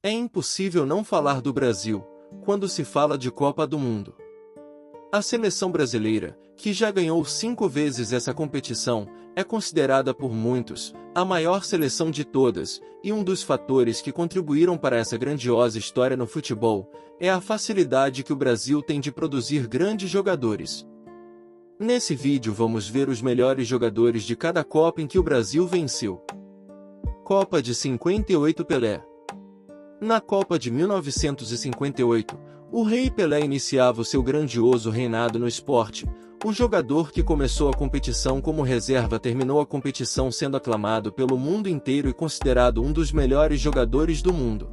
É impossível não falar do Brasil, quando se fala de Copa do Mundo. A seleção brasileira, que já ganhou 5 vezes essa competição, é considerada por muitos a maior seleção de todas, e um dos fatores que contribuíram para essa grandiosa história no futebol é a facilidade que o Brasil tem de produzir grandes jogadores. Nesse vídeo vamos ver os melhores jogadores de cada Copa em que o Brasil venceu. Copa de 58 Pelé. Na Copa de 1958, o Rei Pelé iniciava o seu grandioso reinado no esporte. O jogador que começou a competição como reserva terminou a competição sendo aclamado pelo mundo inteiro e considerado um dos melhores jogadores do mundo.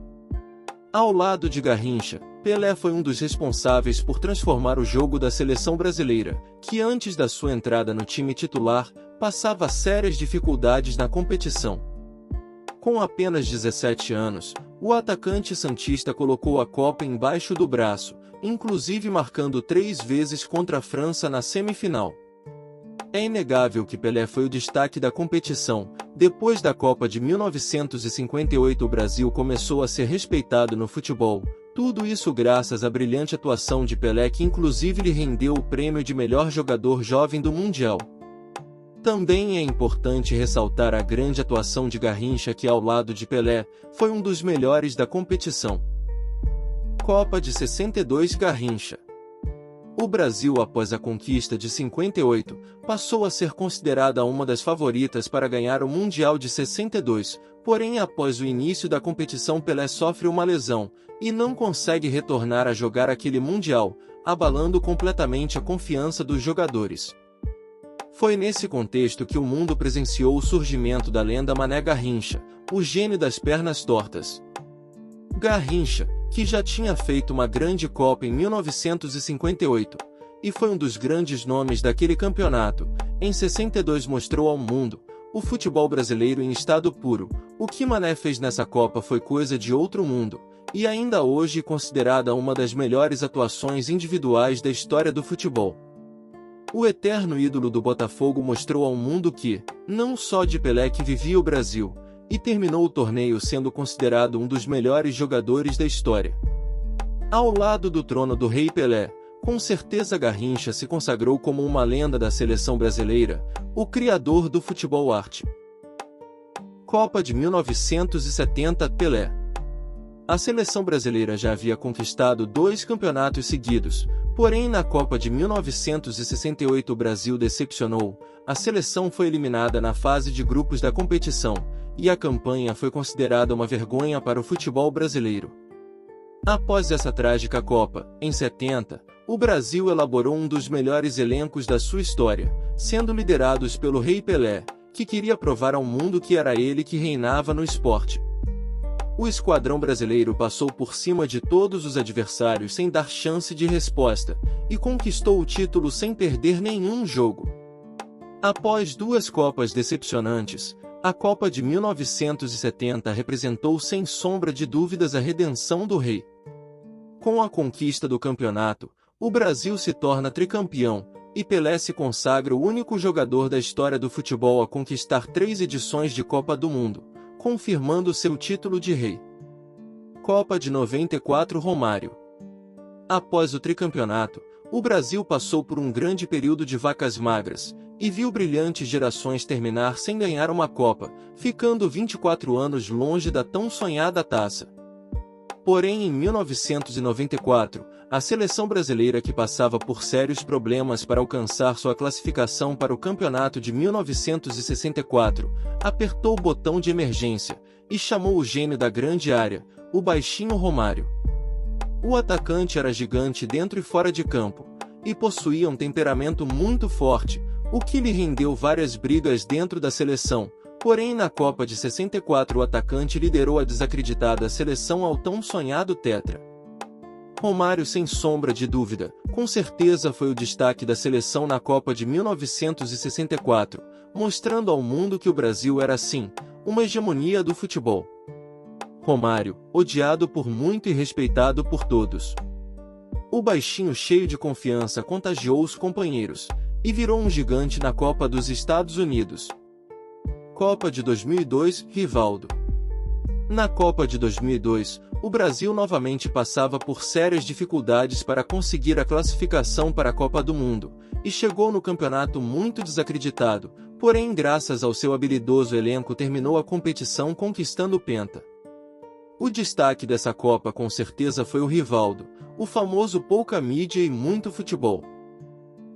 Ao lado de Garrincha, Pelé foi um dos responsáveis por transformar o jogo da seleção brasileira, que antes da sua entrada no time titular, passava sérias dificuldades na competição. Com apenas 17 anos, o atacante santista colocou a Copa embaixo do braço, inclusive marcando 3 vezes contra a França na semifinal. É inegável que Pelé foi o destaque da competição. Depois da Copa de 1958 o Brasil começou a ser respeitado no futebol, tudo isso graças à brilhante atuação de Pelé, que inclusive lhe rendeu o prêmio de melhor jogador jovem do Mundial. Também é importante ressaltar a grande atuação de Garrincha, que ao lado de Pelé, foi um dos melhores da competição. Copa de 62 Garrincha. O Brasil, após a conquista de 58, passou a ser considerada uma das favoritas para ganhar o Mundial de 62, porém após o início da competição Pelé sofre uma lesão, e não consegue retornar a jogar aquele Mundial, abalando completamente a confiança dos jogadores. Foi nesse contexto que o mundo presenciou o surgimento da lenda Mané Garrincha, o gênio das pernas tortas. Garrincha, que já tinha feito uma grande Copa em 1958, e foi um dos grandes nomes daquele campeonato, em 62 mostrou ao mundo o futebol brasileiro em estado puro. O que Mané fez nessa Copa foi coisa de outro mundo, e ainda hoje considerada uma das melhores atuações individuais da história do futebol. O eterno ídolo do Botafogo mostrou ao mundo que, não só de Pelé que vivia o Brasil, e terminou o torneio sendo considerado um dos melhores jogadores da história. Ao lado do trono do Rei Pelé, com certeza Garrincha se consagrou como uma lenda da seleção brasileira, o criador do futebol arte. Copa de 1970 Pelé. A seleção brasileira já havia conquistado 2 campeonatos seguidos, porém na Copa de 1968 o Brasil decepcionou, a seleção foi eliminada na fase de grupos da competição, e a campanha foi considerada uma vergonha para o futebol brasileiro. Após essa trágica Copa, em 70, o Brasil elaborou um dos melhores elencos da sua história, sendo liderados pelo Rei Pelé, que queria provar ao mundo que era ele que reinava no esporte. O esquadrão brasileiro passou por cima de todos os adversários sem dar chance de resposta, e conquistou o título sem perder nenhum jogo. Após 2 Copas decepcionantes, a Copa de 1970 representou sem sombra de dúvidas a redenção do Rei. Com a conquista do campeonato, o Brasil se torna tricampeão, e Pelé se consagra o único jogador da história do futebol a conquistar 3 edições de Copa do Mundo, confirmando seu título de rei. Copa de 94 Romário. Após o tricampeonato, o Brasil passou por um grande período de vacas magras, e viu brilhantes gerações terminar sem ganhar uma Copa, ficando 24 anos longe da tão sonhada taça. Porém em 1994, a seleção brasileira, que passava por sérios problemas para alcançar sua classificação para o campeonato de 1964, apertou o botão de emergência, e chamou o gênio da grande área, o baixinho Romário. O atacante era gigante dentro e fora de campo, e possuía um temperamento muito forte, o que lhe rendeu várias brigas dentro da seleção. Porém na Copa de 64 o atacante liderou a desacreditada seleção ao tão sonhado tetra. Romário, sem sombra de dúvida, com certeza foi o destaque da seleção na Copa de 1964, mostrando ao mundo que o Brasil era sim, uma hegemonia do futebol. Romário, odiado por muito e respeitado por todos. O baixinho, cheio de confiança, contagiou os companheiros, e virou um gigante na Copa dos Estados Unidos. Copa de 2002, Rivaldo. Na Copa de 2002, o Brasil novamente passava por sérias dificuldades para conseguir a classificação para a Copa do Mundo, e chegou no campeonato muito desacreditado, porém graças ao seu habilidoso elenco terminou a competição conquistando o Penta. O destaque dessa Copa com certeza foi o Rivaldo, o famoso pouca mídia e muito futebol.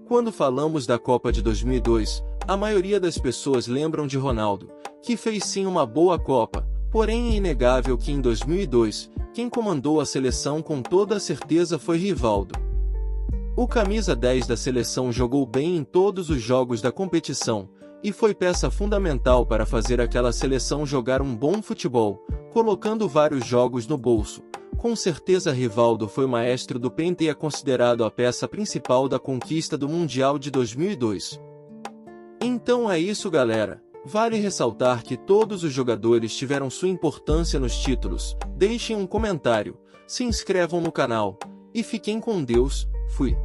Quando falamos da Copa de 2002, a maioria das pessoas lembram de Ronaldo, que fez sim uma boa Copa, porém é inegável que em 2002, quem comandou a seleção com toda a certeza foi Rivaldo. O camisa 10 da seleção jogou bem em todos os jogos da competição, e foi peça fundamental para fazer aquela seleção jogar um bom futebol, colocando vários jogos no bolso. Com certeza Rivaldo foi o maestro do Penta e é considerado a peça principal da conquista do Mundial de 2002. Então é isso, galera. Vale ressaltar que todos os jogadores tiveram sua importância nos títulos. Deixem um comentário, se inscrevam no canal, e fiquem com Deus. Fui.